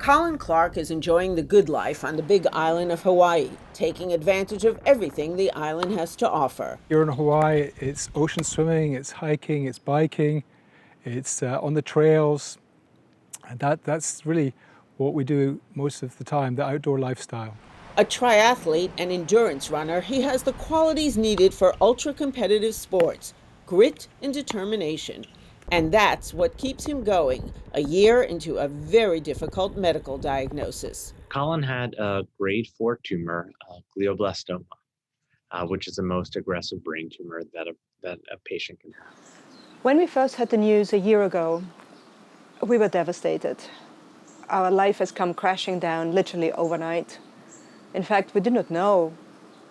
Colin Clark is enjoying the good life on the big island of Hawaii, taking advantage of everything the island has to offer. Here in Hawaii, it's ocean swimming, it's hiking, it's biking, it's on the trails, and that's really what we do most of the time, the outdoor lifestyle. A triathlete and endurance runner, he has the qualities needed for ultra-competitive sports, grit and determination. And that's what keeps him going, a year into a very difficult medical diagnosis. Colin had a grade 4 tumor, glioblastoma, which is the most aggressive brain tumor that a patient can have. When we first had the news a year ago, we were devastated. Our life has come crashing down literally overnight. In fact, we did not know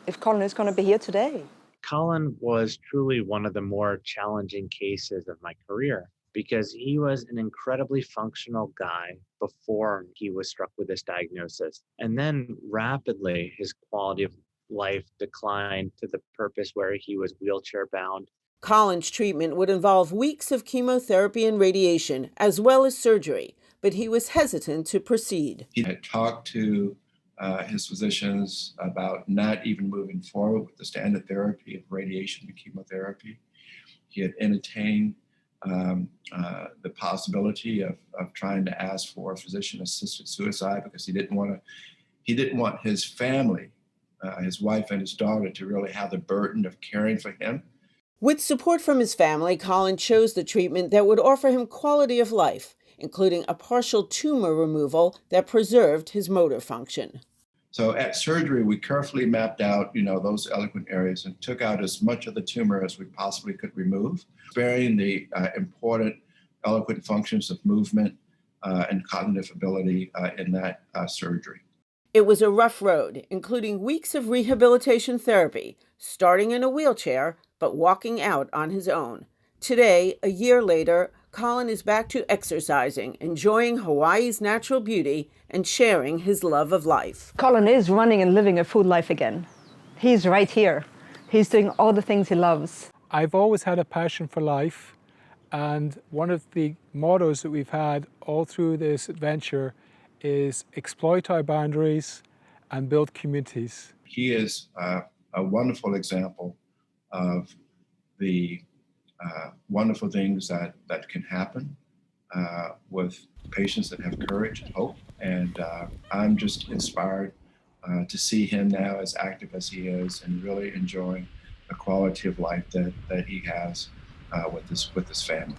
if Colin is going to be here today. Colin was truly one of the more challenging cases of my career because he was an incredibly functional guy before he was struck with this diagnosis. And then rapidly, his quality of life declined to the purpose where he was wheelchair bound. Colin's treatment would involve weeks of chemotherapy and radiation, as well as surgery, but he was hesitant to proceed. He had talked to his physicians about not even moving forward with the standard therapy of radiation and chemotherapy. He had entertained the possibility of trying to ask for physician-assisted suicide because he didn't want his family, his wife and his daughter, to really have the burden of caring for him. With support from his family, Colin chose the treatment that would offer him quality of life, including a partial tumor removal that preserved his motor function. So at surgery, we carefully mapped out, those eloquent areas and took out as much of the tumor as we possibly could remove, sparing the important eloquent functions of movement and cognitive ability in that surgery. It was a rough road, including weeks of rehabilitation therapy, starting in a wheelchair, but walking out on his own. Today, a year later, Colin is back to exercising, enjoying Hawaii's natural beauty, and sharing his love of life. Colin is running and living a full life again. He's right here. He's doing all the things he loves. I've always had a passion for life, and one of the mottos that we've had all through this adventure is exploit our boundaries and build communities. He is a wonderful example of the wonderful things that can happen with patients that have courage and hope. And I'm just inspired to see him now as active as he is and really enjoying the quality of life that he has with his family.